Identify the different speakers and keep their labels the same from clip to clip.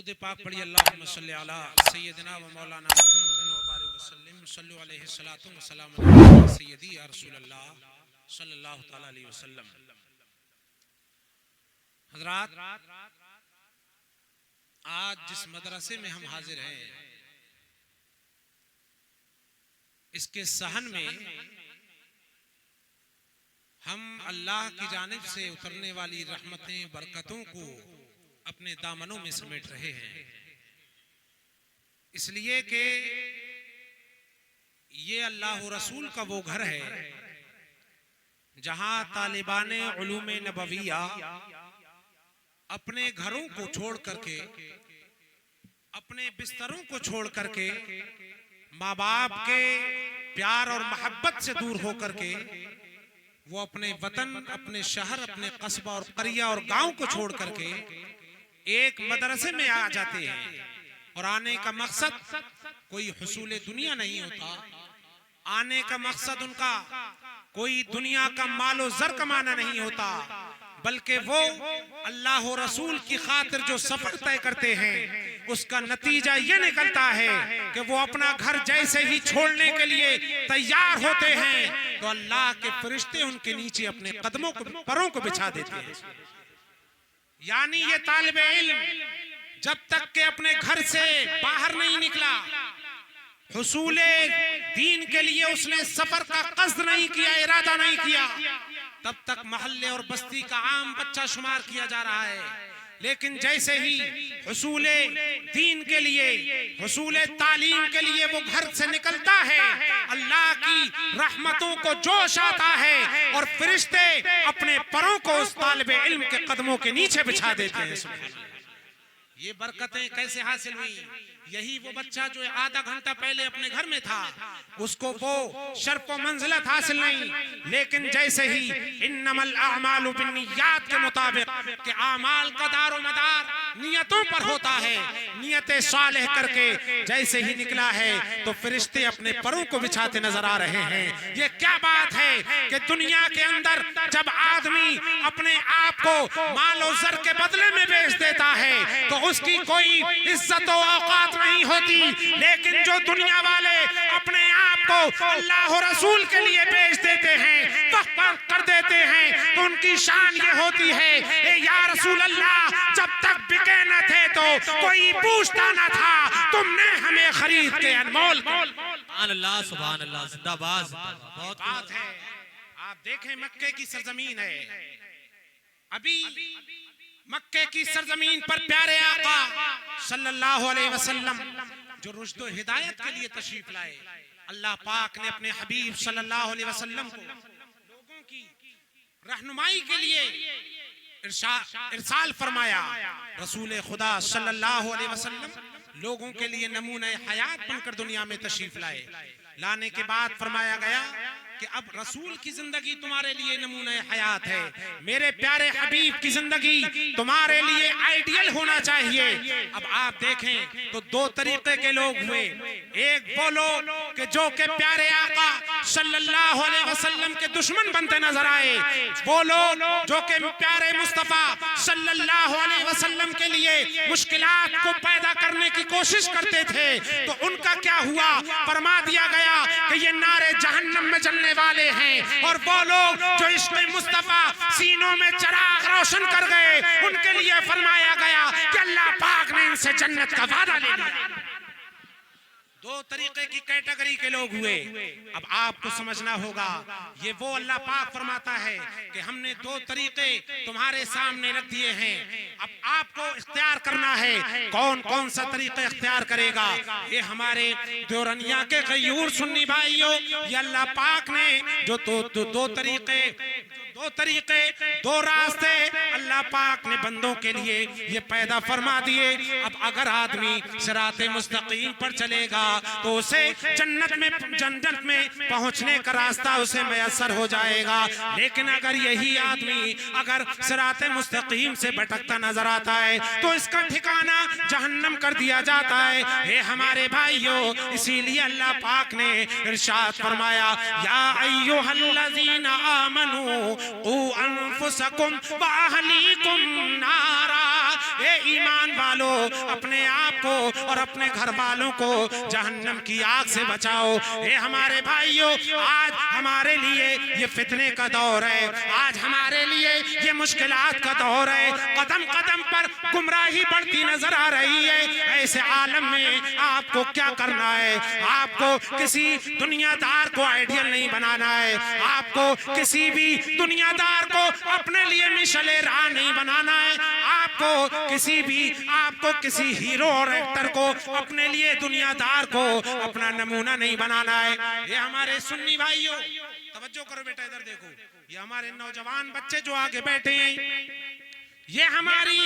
Speaker 1: درود پاک پڑھی اللہم صلی علی سیدنا و مولانا محمد و بارک وسلم صلو علیہ الصلوۃ والسلام علیہ سیدی یا رسول اللہ صلی اللہ تعالی علیہ وسلم۔ حضرات، آج جس مدرسے میں ہم حاضر ہیں اس کے صحن میں ہم اللہ کی جانب سے اترنے والی رحمتیں برکتوں کو اپنے دامنوں میں سمیٹ رہے ہیں، اس لیے کہ یہ اللہ رسول کا وہ گھر ہے جہاں طالبان علوم نبویہ اپنے گھروں کو چھوڑ کر کے، اپنے بستروں کو چھوڑ کر کے، ماں باپ کے پیار اور محبت سے دور ہو کر کے وہ اپنے وطن، اپنے شہر، اپنے قصبہ اور قریہ اور گاؤں کو چھوڑ کر کے ایک مدرسے میں آ جاتے ہیں، اور آنے کا مقصد کوئی حصول دنیا نہیں ہوتا، آنے کا مقصد ان کا کوئی دنیا کا مال و زر کمانا نہیں ہوتا، بلکہ وہ اللہ و رسول کی خاطر جو سفر طے کرتے ہیں اس کا نتیجہ یہ نکلتا ہے کہ وہ اپنا گھر جیسے ہی چھوڑنے کے لیے تیار ہوتے ہیں تو اللہ کے فرشتے ان کے نیچے اپنے قدموں کو، پروں کو بچھا دیتے ہیں۔ یعنی یہ طالب علم جب تک کہ اپنے گھر سے باہر نہیں نکلا، حصول دین کے لیے اس نے سفر کا قصد نہیں کیا، ارادہ نہیں کیا، تب تک محلے اور بستی کا عام بچہ شمار کیا جا رہا ہے، لیکن جیسے ہی حصول دین کے لیے، حصول تعلیم کے لیے وہ گھر سے نکلتا ہے، اللہ کی رحمتوں کو جوش آتا ہے اور فرشتے اپنے پروں کو اس طالب علم کے قدموں کے نیچے بچھا دیتے ہیں۔ یہ برکتیں کیسے حاصل ہوئی؟ یہی وہ بچہ جو آدھا گھنٹہ پہلے اپنے گھر میں تھا اس کو وہ شرف و منزلت حاصل نہیں، لیکن جیسے ہی انما الاعمال بالنیات کے مطابق کہ اعمال کا دار و مدار نیتوں پر ہوتا ہے، نیت صالح کر کے جیسے ہی نکلا ہے تو فرشتے اپنے پروں کو بچھاتے نظر آ رہے ہیں۔ یہ کیا بات ہے کہ دنیا کے اندر جب آدمی اپنے آپ کو مال و زر کے بدلے میں بیچ دیتا ہے تو اس کی کوئی عزت و اوقات نہیں ہوتی، لیکن جو دنیا والے اپنے آپ کو اللہ و رسول کے لیے بیچ دیتے ہیں، وقت کر دیتے ہیں، تو ان کی شان یہ ہوتی ہے، اے یا رسول اللہ جب تک بکے نہ تھے تو کوئی پوچھتا نہ تھا، تم نے ہمیں خرید کے انمول کیا۔
Speaker 2: سبحان اللہ، سبحان اللہ، زندہ باز۔
Speaker 1: بہت بات ہے۔ آپ دیکھیں مکے کی سرزمین ہے، ابھی مکے کی سرزمین پر پیارے آقا صلی اللہ علیہ وسلم جو رشد و ہدایت کے لیے تشریف لائے، اللہ پاک نے اپنے حبیب صلی اللہ علیہ وسلم کو لوگوں کی رہنمائی کے لیے ارسال فرمایا۔ رسول خدا صلی اللہ علیہ وسلم لوگوں کے لیے نمونہ حیات بن کر دنیا میں تشریف لائے، لانے کے بعد فرمایا گیا کہ اب رسول کی زندگی تمہارے لیے نمونہ حیات ہے، میرے پیارے حبیب کی زندگی تمہارے لیے آئیڈیل ہونا چاہیے۔ اب آپ دیکھیں تو دو طریقے کے لوگ ہوئے، ایک وہ لوگ کہ جو کہ پیارے آقا صلی اللہ علیہ وسلم کے دشمن بنتے نظر آئے، وہ لوگ جو کہ پیارے مصطفیٰ صلی اللہ علیہ وسلم کے لیے مشکلات کو پیدا کرنے کی کوشش کرتے تھے، تو ان کا کیا ہوا؟ فرما دیا گیا کہ یہ نارے جہنم میں جلنے والے ہیں، اور وہ لوگ جو عشق مصطفیٰ سینوں میں چراغ روشن کر گئے ان کے لیے فرمایا گیا کہ اللہ پاک نے ان سے جنت کا وعدہ لے لیا۔ دو طریقے کی کیٹیگری کے لوگ ہوئے۔ اب آپ کو سمجھنا ہوگا یہ وہ اللہ پاک فرماتا ہے کہ ہم نے دو طریقے تمہارے سامنے رکھ دیے ہیں، اب آپ کو اختیار کرنا ہے کون کون سا طریقہ اختیار کرے گا۔ یہ ہمارے دیورنیا کے غیور سنی بھائیوں، یہ اللہ پاک نے جو دو طریقے دو راستے اللہ پاک نے بندوں کے لیے یہ پیدا فرما دیے۔ اب اگر آدمی صراط مستقیم پر چلے گا تو اسے جنت میں پہنچنے کا راستہ اسے میسر ہو جائے گا، لیکن اگر یہی آدمی اگر صراط مستقیم سے بھٹکتا نظر آتا ہے تو اس کا ٹھکانہ جہنم کر دیا جاتا ہے۔ اے ہمارے بھائیوں، اسی لیے اللہ پاک نے ارشاد فرمایا یا ایھا الذین آمنوا قوا انفسکم واہلیکم نارا، اے ایمان والو اپنے آپ کو اور اپنے گھر والوں کو جہنم کی آگ سے بچاؤ۔ اے ہمارے بھائیوں، آج ہمارے لیے یہ فتنے کا دور ہے، آج ہمارے لیے یہ مشکلات کا دور ہے، قدم قدم پر گمراہی بڑھتی نظر آ رہی ہے۔ ایسے عالم میں آپ کو کیا کرنا ہے؟ آپ کو کسی دنیا دار کو آئیڈیل نہیں بنانا ہے، آپ کو کسی بھی دنیا دار کو اپنے لیے مشعل راہ نہیں بنانا ہے، آپ کو کسی ہیرو اور ایکٹر کو اپنے لیے دنیا دار کو اپنا نمونہ نہیں بنانا ہے۔ یہ ہمارے سنی بھائیوں، توجہ کرو بیٹا، ادھر دیکھو، یہ ہمارے نوجوان بچے جو آگے بیٹھے ہیں، یہ ہماری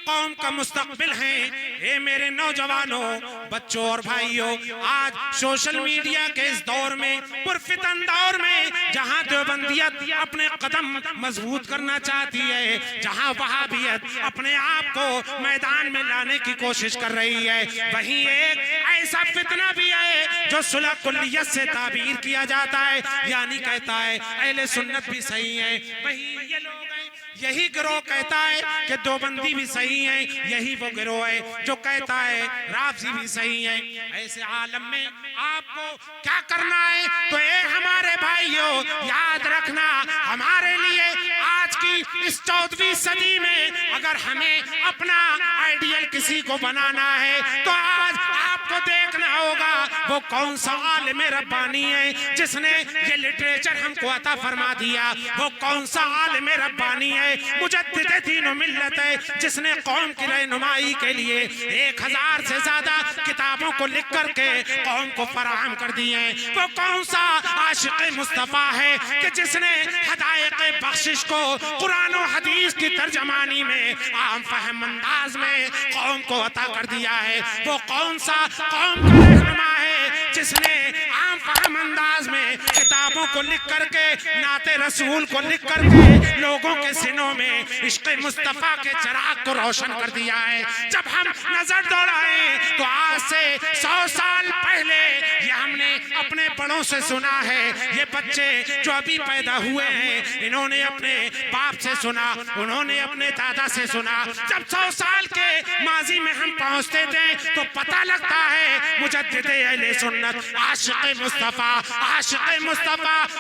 Speaker 1: قوم کا مستقبل ہیں۔ اے میرے نوجوانوں، بچوں اور بھائیوں، آج سوشل میڈیا کے اس دور میں، پرفتن دور میں، جہاں دیوبندیت اپنے قدم مضبوط کرنا چاہتی ہے، جہاں وہابیت اپنے آپ کو میدان میں لانے کی کوشش کر رہی ہے، وہیں ایک ایسا فتنہ بھی ہے جو صلح کلیت سے تعبیر کیا جاتا ہے، یعنی کہتا ہے اہل سنت بھی صحیح ہے، وہیں یہ لوگ ہیں، یہی گروہ کہتا ہے کہ دیوبندی بھی صحیح ہے، یہی وہ گروہ ہے جو کہتا ہے رافضی بھی صحیح ہے۔ ایسے عالم میں آپ کو کیا کرنا ہے؟ تو اے ہمارے بھائیوں، یاد رکھنا، ہمارے لیے آج کی اس 14ویں صدی میں اگر ہمیں اپنا آئیڈیل کسی کو بنانا ہے تو آج آپ کو دیکھنا ہوگا وہ کون سا عالم ربانی ہے جس نے یہ لٹریچر ہم کو عطا فرما دیا، وہ کون سا عالم ربانی ہے، مجدد دین و ملت ہے جس نے قوم کی رہنمائی کے لیے 1000 سے زیادہ کتابوں کو لکھ کر کے قوم کو فراہم کر دی ہیں، وہ کون سا عاشق مصطفیٰ ہے کہ جس نے ہدایت بخشش کو قرآن و حدیث کی ترجمانی میں عام فہم انداز میں قوم کو عطا کر دیا ہے، وہ کون سا قوم کا رہنما ہے جس نے عام فہم انداز میں کتابوں کو لکھ کر کے، نعت رسول کو لکھ کر کے لوگوں کے سینوں میں عشق مصطفیٰ کے چراغ کو روشن کر دیا ہے۔ جب ہم نظر دوڑائیں تو آج سے 100 سال پہلے یہ ہم نے اپنے بڑوں سے سنا ہے، یہ بچے جو ابھی پیدا ہوئے ہیں انہوں نے اپنے باپ سے سنا، انہوں نے اپنے دادا سے سنا۔ جب 100 سال کے ماضی میں ہم پہنچتے تھے تو پتہ لگتا ہے مجدد اہل سنت، عاشق مصطفیٰ،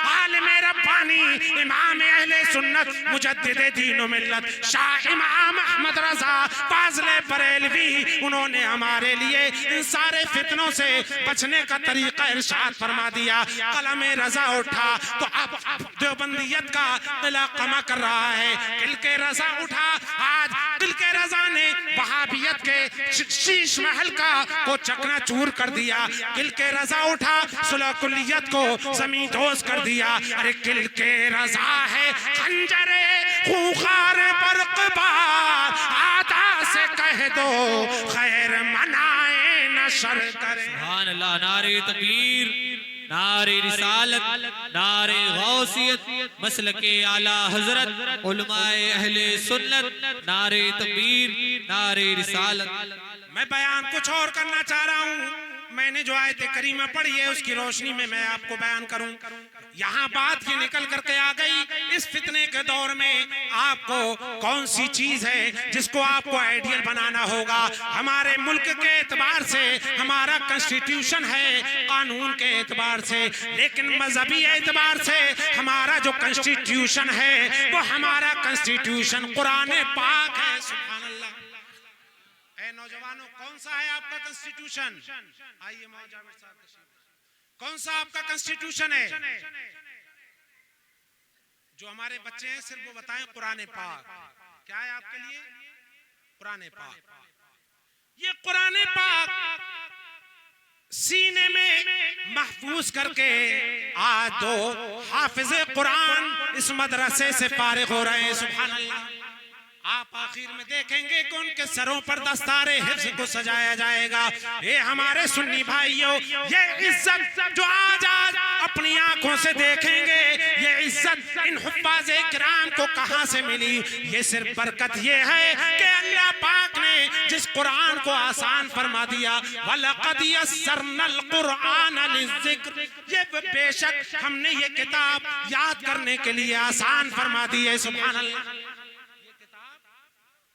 Speaker 1: عالم ربانی، امام اہل سنت، مجدد دین و ملت، شاہ امام احمد رضا فاضل بریلوی، انہوں نے ہمارے لیے ان سارے فتنوں سے بچنے کا طریقہ ارشاد فرما دیا۔ قلم رضا اٹھا تو اب دیوبندیت کا قلعہ قمع کر رہا ہے، قلق رضا اٹھا، آج قلق رضا نے وہابیت کے شیش محل کو چکنا چور کر دیا، قلق رضا اٹھا صلح کلیت کو زمین دوز کر دیا۔ ارے قلق رضا ہے خنجر خوخار برق بار، آدھا سے کہہ دو خیر منائے نہ شر کرے۔
Speaker 2: سبحان اللہ، نعرہ تکبیر، نعرہ رسالت، نعرہ غوثیت، مسلک اعلیٰ حضرت، علماء اہل سنت، نعرہ تکبیر، نعرہ رسالت۔
Speaker 1: میں بیان کچھ اور کرنا چاہ رہا ہوں، میں نے جو آیت کریمہ پڑھی ہے اس کی روشنی میں میں آپ کو بیان کروں۔ یہاں بات یہ نکل کر کے آ گئی، اس فتنے کے دور میں آپ کو کون سی چیز ہے جس کو آپ کو آئیڈیل بنانا ہوگا۔ ہمارے ملک کے اعتبار سے ہمارا کنسٹیٹیوشن ہے، قانون کے اعتبار سے، لیکن مذہبی اعتبار سے ہمارا جو کنسٹیٹیوشن ہے وہ ہمارا کنسٹیٹیوشن قرآن پاک ہے۔ سبحان اللہ۔ اے نوجوانوں، کون سا ہے آپ کا کنسٹیٹیوشن؟ آئیے جاوید صاحب تشریف، کون سا آپ کا کنسٹیٹیوشن ہے؟ جو ہمارے بچے ہیں صرف وہ بتائیں قرآن پاک کیا ہے آپ کے لیے؟ قرآن پاک۔ یہ قرآن پاک سینے میں محفوظ کر کے آج دو حافظ قرآن اس مدرسے سے فارغ ہو رہے ہیں۔ سبحان اللہ۔ آپ آخر میں دیکھیں گے کہ ان کے سروں پر دستار حفظ کو سجایا جائے گا۔ اے ہمارے سنی بھائیوں، یہ عزت جو آج اپنی آنکھوں سے دیکھیں گے، یہ عزت ان حفاظ کرام کو کہاں سے ملی؟ یہ صرف برکت یہ ہے کہ اللہ پاک نے جس قرآن کو آسان فرما دیا، وَلَقَدْ يَسَّرْنَا الْقُرْآنَ لِلذِّكْرِ، یہ بے شک ہم نے یہ کتاب یاد کرنے کے لیے آسان فرما دی ہے۔ سبحان اللہ۔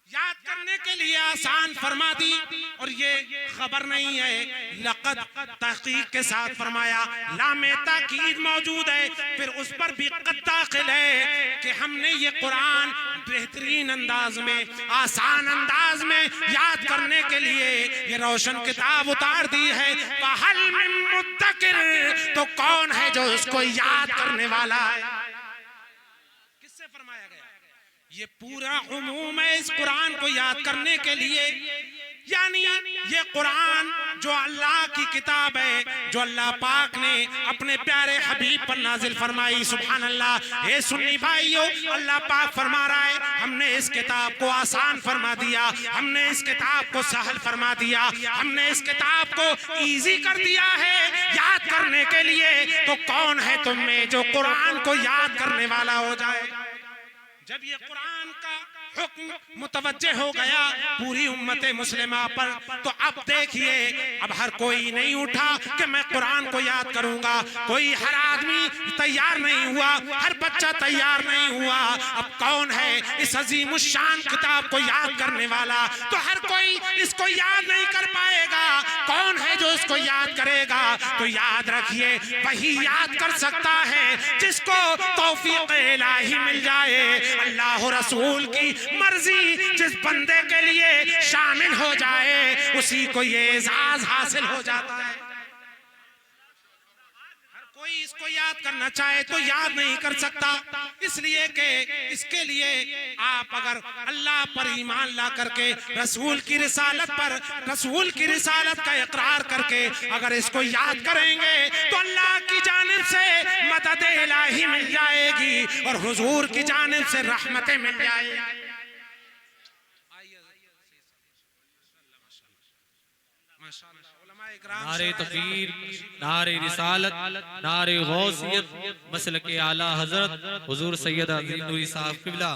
Speaker 1: یاد کرنے کے لیے آسان فرما دی. اور یہ خبر نہیں ہے, لقد تحقیق کے ساتھ فرمایا, لام تاکید موجود ہے, پھر اس پر بھی قد داخل ہے کہ ہم نے یہ قرآن بہترین انداز میں, آسان انداز میں یاد کرنے کے لیے یہ روشن کتاب اتار دی ہے. فَهَلْ مِن مُدَّكِرٍ, تو کون ہے جو اس کو یاد کرنے والا ہے؟ کس سے فرمایا گیا؟ یہ پورا عموم ہے اس قرآن کو یاد کرنے کے لیے. یعنی یہ قرآن جو اللہ کی کتاب ہے, جو اللہ پاک نے اپنے پیارے حبیب پر نازل فرمائی. سبحان اللہ. اے سنی بھائیو, اللہ پاک فرما رہا ہے ہم نے اس کتاب کو آسان فرما دیا, ہم نے اس کتاب کو سہل فرما دیا, ہم نے اس کتاب کو ایزی کر دیا ہے یاد کرنے کے لیے. تو کون ہے تم میں جو قرآن کو یاد کرنے والا ہو جائے؟ جب یہ قرآن کا حکم متوجہ ہو گیا پوری امت مسلمہ پر, تو اب دیکھیے اب ہر کوئی نہیں اٹھا کہ میں قرآن کو یاد کروں گا. کوئی ہر آدمی تیار نہیں ہوا, ہر بچہ تیار نہیں ہوا. اب کون ہے اس عظیم الشان کتاب کو یاد کرنے والا؟ تو ہر کوئی اس کو یاد نہیں کر پائے گا. کون ہے جو اس کو یاد کرے گا؟ تو یاد رکھیے وہی یاد کر سکتا ہے جس کو توفیق الہی مل جائے. اللہ رسول کی مرضی جس بندے کے لیے شامل ہو جائے اسی کو یہ اعزاز حاصل ہو جاتا ہے. ہر کوئی اس کو یاد کرنا چاہے تو یاد نہیں کر سکتا, اس لیے کہ اس کے لیے آپ اگر اللہ پر ایمان لا کر کے رسول کی رسالت پر, رسول کی رسالت کا اقرار کر کے اگر اس کو یاد کریں گے تو اللہ کی جانب سے مدد الہی مل جائے گی اور حضور کی جانب سے رحمتیں مل جائے گی.
Speaker 2: نعرہ تکبیر, نعرہ رسالت, نعرہ غوثیت, مسلک اعلی حضرت حضور سید عظیم نوری صاحب قبلہ.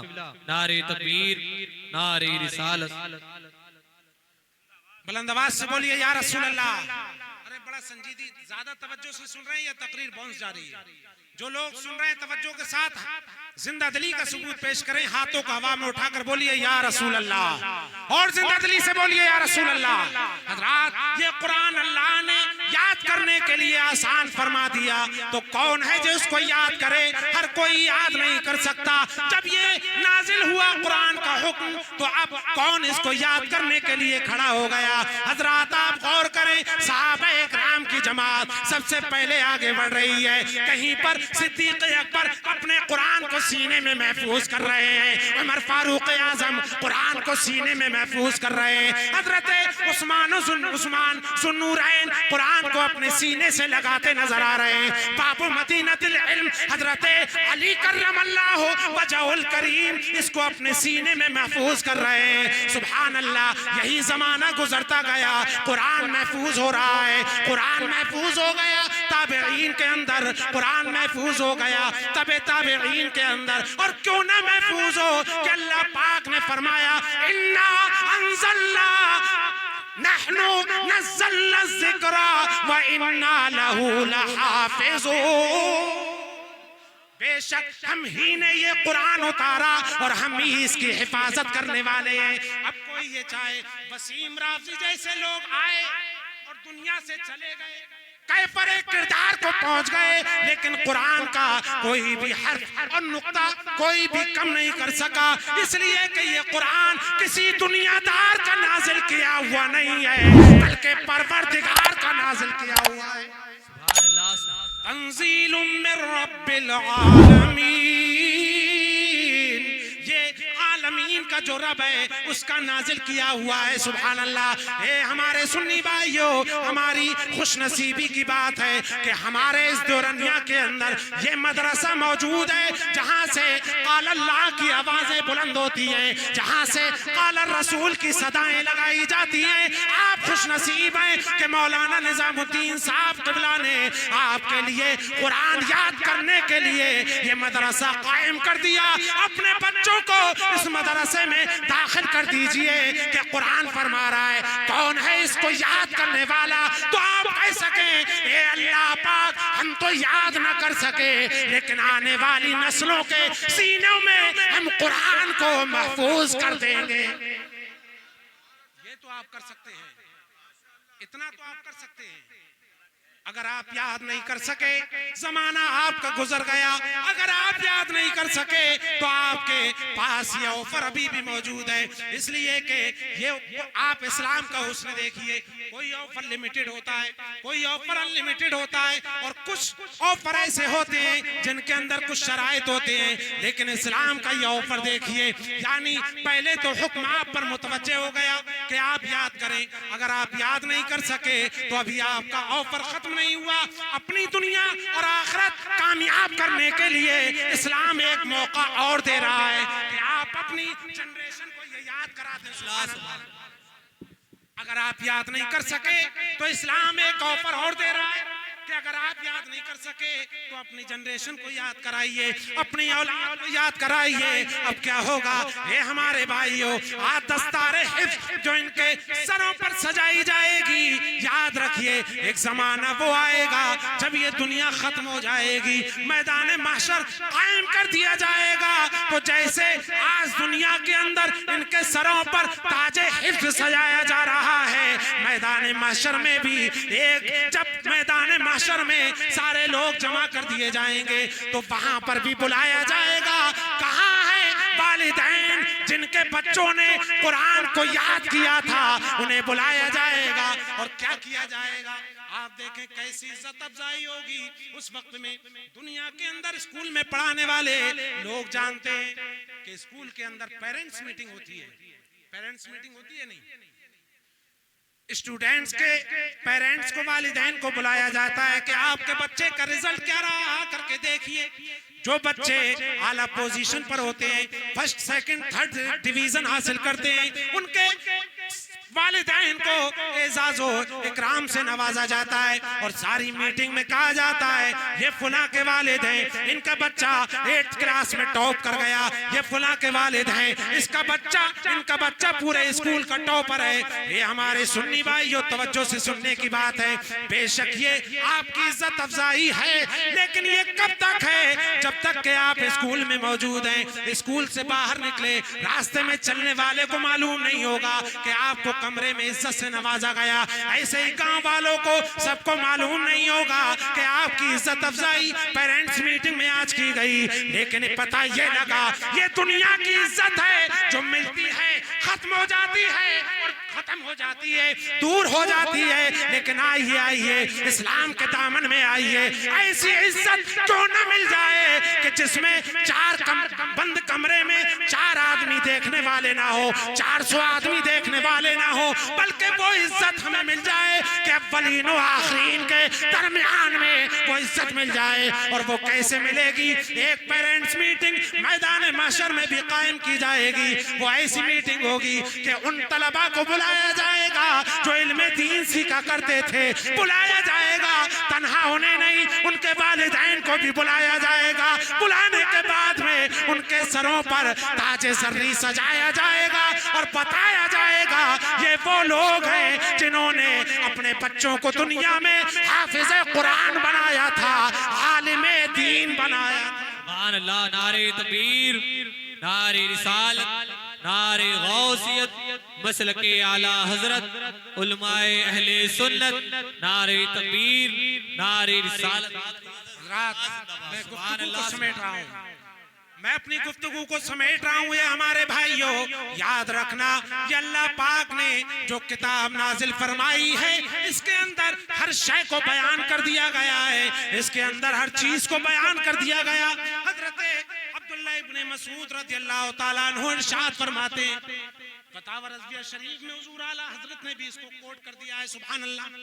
Speaker 2: نعرہ تکبیر, نعرہ رسالت.
Speaker 1: بلند آواز سے بولیے یا رسول اللہ. ارے بڑا سنجیدی, زیادہ توجہ سے سن رہے ہیں یا تقریر بونس جاری ہے؟ جو لوگ سن رہے ہیں توجہ کے ساتھ زندہ دلی کا ثبوت پیش کریں, ہاتھوں کو ہوا میں اٹھا کر بولیے یا رسول اللہ, اور زندہ دلی سے بولیے یا رسول اللہ. حضرات یہ قرآن اللہ نے یاد کرنے کے لیے آسان فرما دیا, تو کون ہے جو اس کو یاد کرے؟ ہر کوئی یاد نہیں کر سکتا. جب یہ نازل ہوا قرآن کا حکم تو اب کون اس کو یاد کرنے کے لیے کھڑا ہو گیا؟ حضرات آپ غور کریں, صحابہ اکرام کی جماعت سب سے پہلے آگے بڑھ رہی ہے. کہیں پر صدیق اکبر اپنے قرآن کو سینے میں محفوظ کر رہے ہیں, عمر فاروق اعظم قرآن کو سینے میں محفوظ کر رہے ہیں, حضرت عثمان ذوالنورین قرآن کو اپنے سینے سے لگاتے نظر آ رہے ہیں, باب مدینۃ العلم حضرت علی کرم اللہ وجہ الکریم اس کو اپنے سینے میں محفوظ کر رہے ہیں. سبحان اللہ, یہی زمانہ گزرتا گیا, قرآن محفوظ ہو رہا ہے, قرآن محفوظ ہو گیا تابعین کے اندر, قرآن محفوظ ہو گیا تبع تابعین کے اندر. اور کیوں نہ محفوظ ہو کہ اللہ پاک نے فرمایا انا انزلنا نحن نزلنا الذکر وانا له لحافظون. بے شک ہم ہی نے یہ قرآن اتارا اور ہم ہی اس کی حفاظت کرنے والے ہیں. اب کوئی یہ چاہے وسیم رافضی جیسے لوگ آئے اور دنیا سے چلے گئے, کیفر کردار کو پہنچ گئے, لیکن قرآن کا کوئی بھی حرف اور نقطہ کوئی بھی کم نہیں کر سکا, اس لیے کہ یہ قرآن کسی دنیا دار کا نازل کیا ہوا نہیں ہے بلکہ پروردگار کا نازل کیا ہوا ہے. تنزیل من رب العالمین, یہ عالمین کا جو رب ہے اس کا نازل کیا ہوا ہے. سبحان اللہ. اے ہمارے سنی بھائیو, ہماری خوش نصیبی کی بات ہے کہ ہمارے اس دورانیہ کے اندر یہ مدرسہ موجود ہے جہاں سے قال اللہ کی آوازیں بلند ہوتی ہیں, جہاں سے قال الرسول کی صدائیں لگائی جاتی ہیں. آپ خوش نصیب ہیں کہ مولانا نظام الدین صاحب قبلہ نے آپ کے لیے قرآن یاد کرنے کے لیے یہ مدرسہ قائم کر دیا. اپنے بچوں کو اس مدرسے میں داخل کر دیجئے کہ قرآن فرما رہا ہے کون ہے اس کو یاد کرنے والا. تو آپ کہہ سکیں اے اللہ پاک ہم تو یاد نہ کر سکے, لیکن آنے والی نسلوں کے سینوں میں ہم قرآن کو محفوظ کر دیں گے. کر سکتے ہیں, اتنا تو آپ کر سکتے ہیں. اگر آپ یاد نہیں کر سکے زمانہ آپ کا گزر گیا, اگر آپ یاد نہیں کر سکے تو آپ کے پاس یہ آفر ابھی بھی موجود ہے. اس لیے کہ یہ آپ اسلام کا حسن دیکھیے, کوئی آفر لمیٹڈ ہوتا ہے, کوئی آفر انلمیٹڈ ہوتا ہے, اور کچھ آفر ایسے ہوتے ہیں جن کے اندر کچھ شرائط ہوتے ہیں. لیکن اسلام کا یہ آفر دیکھیے, یعنی پہلے تو حکم آپ پر متوجہ ہو گیا کہ آپ یاد کریں, اگر آپ یاد نہیں کر سکے تو ابھی آپ کا آفر ختم نہیں ہوا. اپنی دنیا اور آخرت کامیاب کرنے کے لیے اسلام ایک موقع اور دے رہا ہے کہ آپ اپنی جنریشن کو یہ یاد کرا دیں. سبحان اللہ. اگر آپ یاد نہیں کر سکے تو اسلام ایک آفر اور دے رہا ہے کہ اگر آپ یاد نہیں کر سکے تو اپنی جنریشن کو یاد کرائیے, اپنی اولاد کو یاد کرائیے. اب کیا ہوگا اے ہمارے بھائیوں, آج دستار حفظ جو ان کے سروں پر سجائی جائے گی, یاد رکھیے ایک زمانہ وہ آئے گا جب یہ دنیا ختم ہو جائے گی, میدان محشر قائم کر دیا جائے گا. تو جیسے آج دنیا کے اندر ان کے سروں پر تاج حفظ سجایا جا رہا ہے, میدان محشر میں بھی ایک جب میدان محشر میں سارے لوگ جمع کر دیے جائیں گے تو وہاں پر بھی بلایا جائے گا. کہاں ہے والدین جن کے بچوں نے قرآن کو یاد کیا تھا, انہیں بلایا جائے گا. اور کیا کیا جائے گا, آپ دیکھیں کیسی عزت افزائی ہوگی اس وقت میں. دنیا کے اندر اسکول میں پڑھانے والے لوگ جانتے ہیں کہ اسکول کے اندر پیرنٹس میٹنگ ہوتی ہے. پیرنٹس میٹنگ ہوتی ہے نہیں, اسٹوڈنٹس کے پیرنٹس کو, والدین کو بلایا جاتا ہے کہ آپ کے بچے کا رزلٹ کیا رہا, آ کر کے دیکھیے. جو بچے اعلیٰ پوزیشن پر ہوتے ہیں, فرسٹ سیکنڈ تھرڈ ڈویژن حاصل کرتے ہیں, ان کے والدین کو اعزاز و اکرام سے نوازا جاتا ہے. اور ساری میٹنگ میں کہا جاتا ہے یہ فلاں کے والد ہیں, ان کا بچہ 8th کلاس میں ٹاپ کر گیا, یہ فلاں کے والد ہیں, اس کا بچہ, ان کا بچہ پورے اسکول کا ٹاپر ہے. یہ ہمارے سنی بھائیوں توجہ سے سننے کی بات ہے. بے شک یہ آپ کی عزت افزائی ہے, لیکن یہ کب تک ہے, جب تک کہ آپ اسکول میں موجود ہیں. اسکول سے باہر نکلے, راستے میں چلنے والے کو معلوم نہیں ہوگا کہ آپ کو کمرے میں عزت سے نوازا گیا. ایسے ہی گاؤں والوں کو سب کو معلوم نہیں ہوگا کہ آپ کی عزت افزائی پیرنٹس میٹنگ میں آج کی گئی. لیکن پتہ یہ لگا یہ دنیا کی عزت ہے جو ملتی ہے, ختم ہو جاتی ہے اور ختم ہو جاتی ہے, دور ہو جاتی ہے. لیکن آئیے اسلام کے دامن میں آئیے. ایسی عزت جو نہ مل جائے کہ جس میں 4 بند کمرے میں 4 آدمی دیکھنے والے نہ ہو, 400 آدمی دیکھنے والے نہ ہو, بلکہ وہ عزت ہمیں مل جائے کہ اولین و آخرین کے درمیان میں وہ عزت مل جائے. اور وہ کیسے ملے گی؟ ایک پیرنٹس میٹنگ میدان محشر میں بھی قائم کی جائے گی. وہ ایسی میٹنگ ہوگی کہ ان طلباء کو بلایا جائے گا جو علم دین سیکھا کرتے تھے, بلایا جائے گا. تنہا ہونے نہیں, ان کے والدین کو بھی بلایا جائے گا. بلانے کے بعد میں ان کے سروں پر تاج زرعی سجایا جائے گا اور بتایا جائے گا یہ وہ لوگ ہیں جنہوں نے اپنے بچوں کو دنیا میں حافظ قرآن بنایا تھا, عالم دین بنایا تھا.
Speaker 2: سبحان اللہ. نعرہ تکبیر, نعرہ رسالت, نعرہ غوثیت, مسلک اعلیٰ حضرت, علماء اہل سنت, نعرہ تکبیر, نعرہ رسالت.
Speaker 1: میں گفتگو کو سمیٹ رہا ہوں, میں اپنی گفتگو کو سمیٹ رہا ہوں. یہ ہمارے بھائیوں یاد رکھنا, یہ اللہ پاک نے جو کتاب نازل فرمائی ہے اس کے اندر ہر شے کو بیان کر دیا گیا ہے, اس کے اندر ہر چیز کو بیان کر دیا گیا. حضرت عبداللہ ابن مسعود رضی اللہ تعالیٰ عنہ ارشاد فرماتے ہیں, فتاوی رضویہ شریف میں حضور اعلیٰ حضرت نے بھی اس کو کوٹ کر دیا ہے. سبحان اللہ.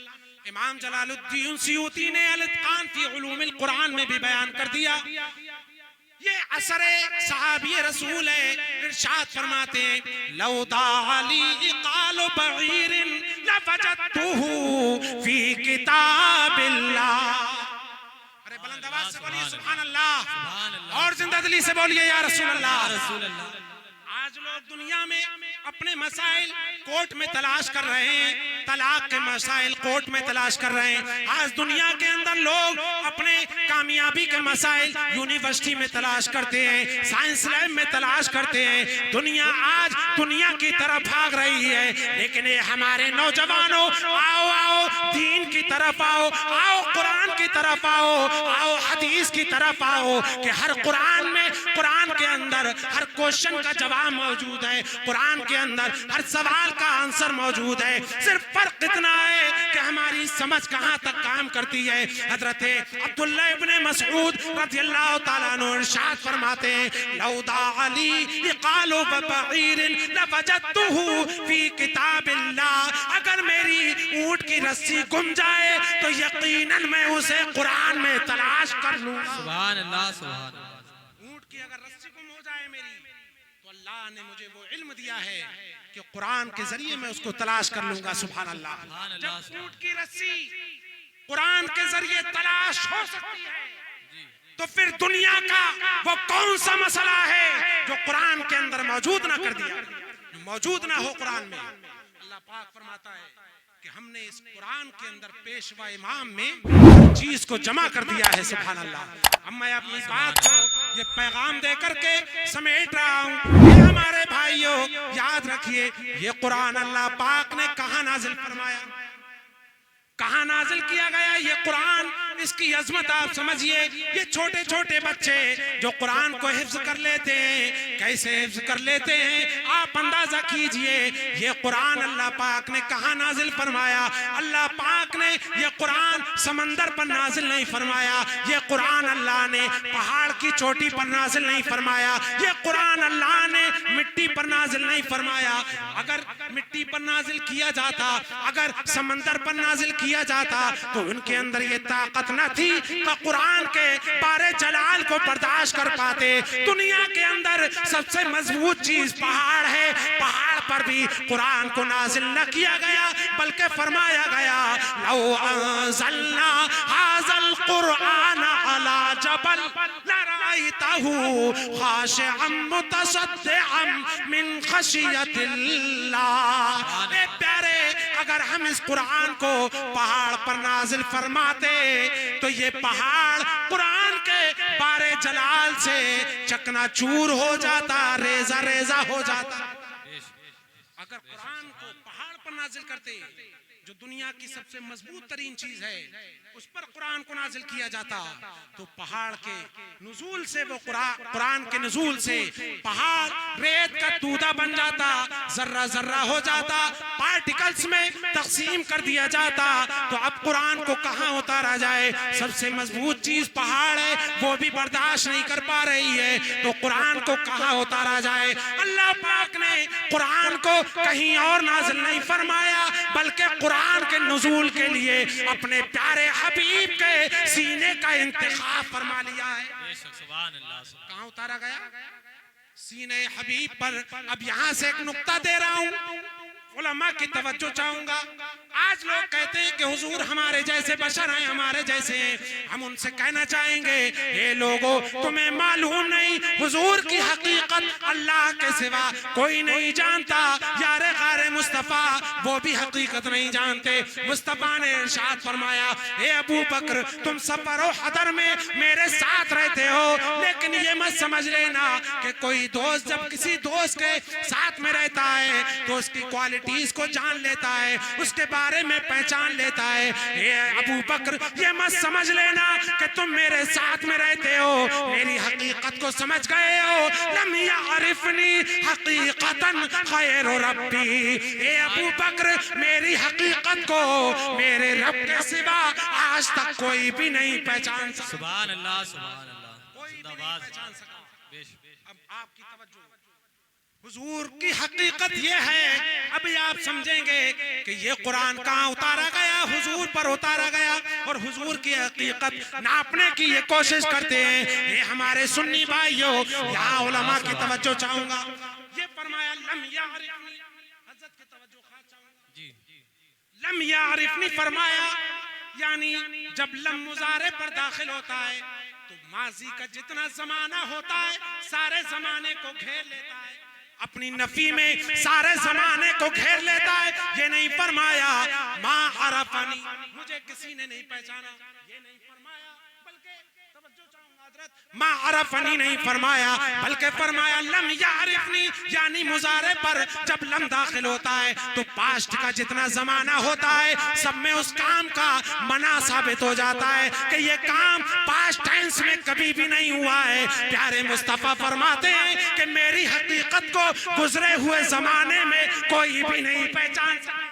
Speaker 1: امام جلال الدین سیوطی نے الاتقان فی علوم القرآن میں بھی بیان کر دیا. یہ اثر صحابی رسول ہے. ارشاد فرماتے ہیں لو دعا لی اقال بعیر لوجدتہ فی کتاب اللہ. ارے بلند آواز سے بولیے سبحان اللہ, اور زندہ دلی سے بولیے یا رسول اللہ. آج لوگ دنیا میں اپنے مسائل کورٹ میں تلاش کر رہے ہیں, طلاق کے مسائل کورٹ میں تلاش کر رہے ہیں. آج دنیا کے اندر لوگ اپنے کامیابی کے مسائل یونیورسٹی میں تلاش کرتے ہیں, سائنس لیب میں تلاش کرتے ہیں. دنیا آج دنیا کی طرف بھاگ رہی ہے, لیکن یہ ہمارے نوجوانوں, آؤ آؤ دین کی طرف آؤ, آؤ قرآن کی طرف آؤ, آؤ حدیث کی طرف آؤ, کہ ہر قرآن میں, قرآن کے اندر ہر کوشچن کا جواب موجود ہے, قرآن کے اندر ہر سوال کا آنسر موجود ہے. صرف فرق اتنا ہے کہ ہماری سمجھ کہاں تک کام کرتی ہے. حضرت عبداللہ ابن مسعود رضی اللہ تعالیٰ عنہ ارشاد فرماتے ہیں, لو دعا لی اقال ببعیر لوجدته فی کتاب اللہ, اگر میری اونٹ کی رسی گم جائے تو یقیناً میں اسے قرآن میں تلاش کر لوں.
Speaker 2: سبحان اللہ سبحان اللہ.
Speaker 1: اونٹ کی اگر رسی گم ہو جائے میری, تو اللہ نے مجھے وہ علم دیا ہے کہ قرآن کے ذریعے میں اس کو تلاش کر لوں گا. سبحان اللہ. جب اونٹ کی رسی قرآن کے ذریعے تلاش ہو سکتی ہے تو پھر دنیا کا وہ کون سا مسئلہ ہے جو قرآن کے اندر موجود نہ کر دیا, موجود نہ ہو قرآن میں. اللہ پاک فرماتا ہے کہ ہم نے اس قرآن کے اندر پیشوا امام میں چیز کو جمع کر دیا ہے. سبحان اللہ. اب میں اپنی بات کو یہ پیغام دے کر کے سمیٹ رہا ہوں. یہ ہمارے بھائیوں یاد رکھیے, یہ قرآن اللہ پاک نے کہاں نازل فرمایا, کہاں نازل کیا گیا یہ قرآن. اس کی عظمت آپ سمجھئے. یہ چھوٹے چھوٹے بچے جو قرآن کو حفظ کر لیتے ہیں, کیسے حفظ کر لیتے ہیں آپ اندازہ کیجئے. یہ قرآن اللہ پاک نے کہاں نازل فرمایا. اللہ پاک نے یہ قرآن سمندر پر نازل نہیں فرمایا, یہ قرآن اللہ نے پہاڑ کی چوٹی پر نازل نہیں فرمایا, یہ قرآن اللہ نے مٹی پر نازل نہیں فرمایا. اگر مٹی پر نازل کیا جاتا, اگر سمندر پر نازل کیا جاتا تو ان کے اندر یہ طاقت نہ تھی کہ قرآن کے بارے جلال کو برداشت کر پاتے. دنیا کے اندر سب سے مضبوط چیز پہاڑ ہے, پہاڑ پر بھی قرآن کو نازل نہ کیا گیا بلکہ فرمایا گیا لو انزلنا هذا القرآن على جبل لرأيته خاشعا متصدعا من خشیت اللہ. اے پیارے, اگر ہم اس قرآن کو پہاڑ پر نازل فرماتے تو یہ پہاڑ قرآن کے بارے جلال سے چکنا چور ہو جاتا, ریزہ ریزہ ہو جاتا. اگر قرآن کو پہاڑ پر نازل کرتے جو دنیا کی سب سے مضبوط ترین چیز ہے اس پر قرآن کو نازل کیا جاتا تو پہاڑ کے نزول سے, وہ قرآن کے نزول سے پہاڑ ریت کا دودہ بن جاتا, ذرہ ذرہ ہو جاتا, پارٹیکلز میں تقسیم کر دیا جاتا. تو اب قرآن کو کہاں اتارا جائے, سب سے مضبوط چیز پہاڑ ہے, وہ بھی برداشت نہیں کر پا رہی ہے, تو قرآن کو کہاں اتارا جائے. اللہ پاک نے قرآن کو کہیں اور نازل نہیں فرمایا بلکہ قرآن کے نزول کے لیے اپنے پیارے حبیب کے سینے کا انتخاب فرما لیا ہے. کہاں اتارا گیا؟ سینے حبیب پر. اب یہاں سے ایک نقطہ دے رہا ہوں, علماء کی توجہ چاہوں گا. آج لوگ کہتے ہیں کہ حضور ہمارے جیسے بشر ہیں, ہمارے جیسے ہیں. ہم ان سے کہنا چاہیں گے اے لوگو, تمہیں معلوم نہیں حضور کی حقیقت اللہ کے سوا کوئی نہیں جانتا. یار غار مصطفیٰ وہ بھی حقیقت نہیں جانتے. مصطفیٰ نے ارشاد فرمایا اے ابو بکر, تم سفر و حضر میں میرے ساتھ رہتے ہو, لیکن یہ مت سمجھ لینا کہ کوئی دوست جب کسی دوست کے ساتھ میں رہتا ہے تو اس کی کوالٹیز کو جان لیتا ہے, اس کے بارے میں پہچان لیتا ہے. اے ابو بکر, یہ مت سمجھ لینا کہ تم میرے ساتھ میں رہتے ہو, میری حقیقت کو سمجھ گئے ہو. لم یعرفنی حقیقتا خیر ربی. اے ابو بکر, میری حقیقت کو میرے رب کے سوا آج تک کوئی بھی نہیں پہچان سکا.
Speaker 2: سبحان اللہ سبحان اللہ.
Speaker 1: کوئی بھی نہیں پہچان سکا. اب آپ کی توجہ, حضور کی حقیقت یہ ہے. ابھی آپ سمجھیں گے کہ یہ قرآن کہاں اتارا گیا, حضور پر اتارا گیا, اور حضور کی حقیقت ناپنے کی یہ کوشش کرتے ہیں. یہ ہمارے سنی بھائیوں, یہاں علماء کی توجہ چاہوں گا. یہ فرمایا لم یعرفنی, حضرت کی توجہ خواہ چاہوں گا. لم یعرفنی فرمایا, یعنی جب لم مضارع پر داخل ہوتا ہے تو ماضی کا جتنا زمانہ ہوتا ہے سارے زمانے کو گھیر لیتا ہے. اپنی نفی میں سارے زمانے کو گھیر لیتا ہے. یہ نہیں فرمایا ما عرفنی، مجھے کسی نے نہیں پہچانا، یہ نہیں فرمایا، بلکہ توجہ چاہوں گا حضرت، ما عرفنی نہیں فرمایا بلکہ فرمایا لم یعرفنی، یعنی مضارع پر جب لم داخل ہوتا ہے تو پاسٹ کا جتنا زمانہ ہوتا ہے سب میں اس کام کا منع ثابت ہو جاتا ہے کہ یہ کام پاسٹ ٹینس میں کبھی بھی نہیں ہوا ہے. پیارے مصطفیٰ فرماتے ہیں کہ میری حقیقت کو گزرے ہوئے زمانے میں کوئی بھی نہیں پہچان سکتا.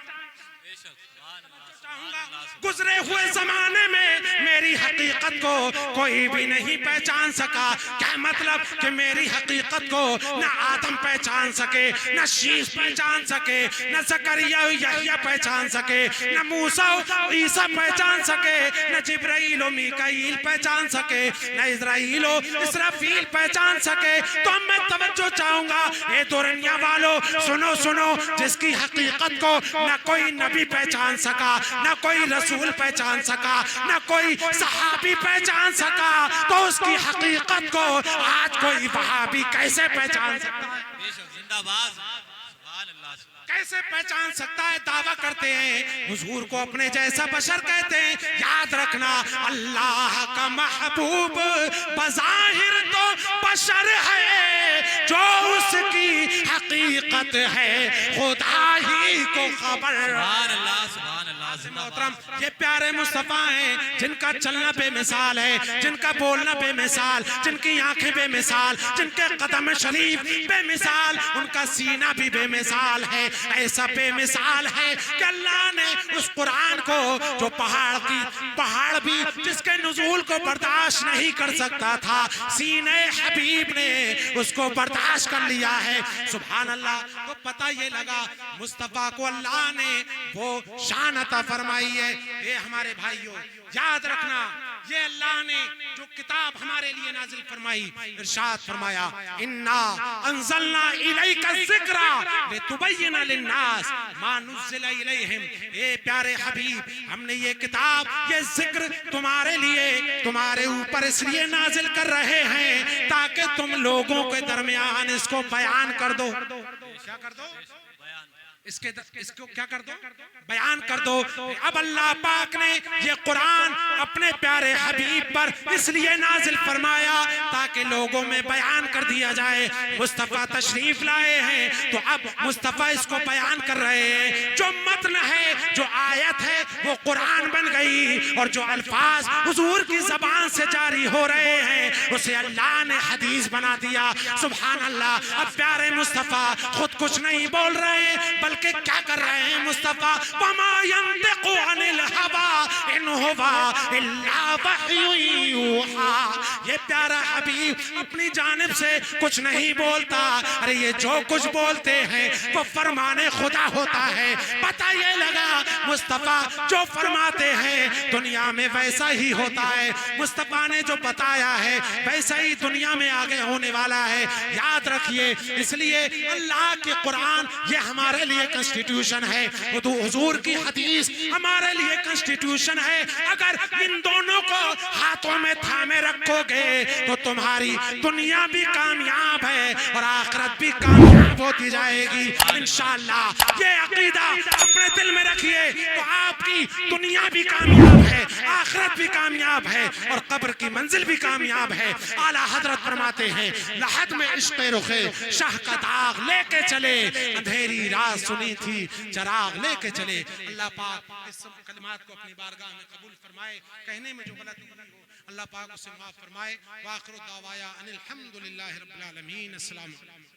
Speaker 1: گزرے ہوئے زمانے میں میری حقیقت کو کوئی بھی نہیں پہچان سکا. کیا مطلب کہ میری حقیقت کو نہ آدم پہچان سکے، نہ شیش پہچان سکے، نہ زکریا و یحییٰ پہچان سکے، نہ موسیٰ و عیسیٰ پہچان سکے، نہ جبرائیل و میکائیل پہچان سکے، نہ اسرائیل و اسرافیل پہچان سکے. تو میں توجہ چاہوں گا اے دورنیا والو، سنو سنو، جس کی حقیقت کو نہ کوئی نبی پہچان سکا، نہ کوئی رسول پہچان سکا، نہ کوئی صحابی پہچان سکا، تو اس کی حقیقت کو آج کوئی وہابی کیسے پہچان سکتا ہے؟
Speaker 2: زندہ باد، سبحان اللہ.
Speaker 1: کیسے پہچان سکتا ہے؟ دعویٰ کرتے ہیں حضور کو اپنے جیسا بشر کہتے ہیں. یاد رکھنا اللہ کا محبوب بظاہر تو بشر ہے، جو اس کی حقیقت ہے خدا ہی کو خبر.
Speaker 2: سبحان اللہ، سبحان اللہ.
Speaker 1: محترم، یہ پیارے مصطفیٰ ہیں جن کا چلنا بے مثال ہے، جن کا بولنا بے مثال، جن کی آنکھیں بے مثال، جن کے قدم شریف بے مثال، ان کا سینہ بھی بے مثال ہے. ایسا بے مثال ہے کہ اللہ نے اس قرآن کو جو پہاڑ بھی جس کے نزول کو برداشت نہیں کر سکتا تھا، سینہ حبیب نے اس کو برداشت کر لیا ہے. سبحان اللہ. تو پتہ یہ لگا مصطفیٰ کو اللہ نے وہ شان عطا فرمائی ہے. اے ہمارے بھائیوں، یاد رکھنا یہ اللہ نے جو کتاب ہمارے لیے نازل فرمائی، ارشاد فرمایا انا انزلنا الیک الذکر لتبین للناس ما نزل الیہم. اے پیارے حبیب، ہم نے یہ کتاب، یہ ذکر تمہارے لیے، تمہارے اوپر اس لیے نازل کر رہے ہیں تاکہ تم لوگوں کے درمیان اس کو بیان کر دو. کیا کر دو؟ اس کو کیا کر دو؟ بیان کر دو. اب اللہ پاک نے یہ قرآن اپنے پیارے حبیب پر اس لیے نازل فرمایا تاکہ لوگوں میں بیان کر دیا جائے. مصطفیٰ تشریف لائے ہیں تو اب مصطفیٰ اس کو بیان کر رہے ہیں. جو متن ہے، جو آیت ہے، وہ قرآن بن گئی، اور جو الفاظ حضور کی زبان سے جاری ہو رہے ہیں اسے اللہ نے حدیث بنا دیا. سبحان اللہ. اب پیارے مصطفیٰ خود کچھ نہیں بول رہے ہیں بلکہ کیا کر رہے ہیں مصطفیٰ؟ وَمَا يَنْطِقُ عَنِ الْهَوَىٰ إِنْ هُوَ إِلَّا وَحْيٌ يُوحَىٰ. یہ پیارا حبیب اپنی جانب سے کچھ نہیں بولتا. ارے یہ جو کچھ بولتے ہیں وہ فرمان خدا ہوتا ہے. پتہ یہ لگا مصطفیٰ جو فرماتے ہیں دنیا میں ویسا ہی ہوتا ہے. مصطفیٰ نے جو بتایا ہے ویسا ہی دنیا میں آگے ہونے والا ہے. یاد رکھیے، اس لیے اللہ کے قرآن یہ ہمارے لیے کنسٹیٹیوشن ہے، حضور کی حدیث ہمارے لیے کنسٹیٹیوشن ہے. اگر ان دونوں کو ہاتھوں میں تھامے رکھو گے تو تمہاری دنیا بھی کامیاب ہے اور آخرت بھی کامیاب ہوتی جائے گی انشاءاللہ. یہ عقیدہ اپنے دل میں رکھیے تو آپ کی دنیا بھی کامیاب ہے، آخرت بھی کامیاب ہے اور قبر کی منزل بھی کامیاب ہے. اعلیٰ حضرت فرماتے ہیں لحد میں عشق رخے شاہ کا داغ لے کے چلے، اندھیری رات سنی تھی چراغ لے کے چلے. اللہ پاک اس کلمات کو اپنی بارگاہ میں قبول فرمائے. کہنے میں جو غلطی ہوئی ہو اللہ پاک اسے معاف فرمائے. وآخر دعوایا ان الحمدللہ رب العالمین. السلام علیکم.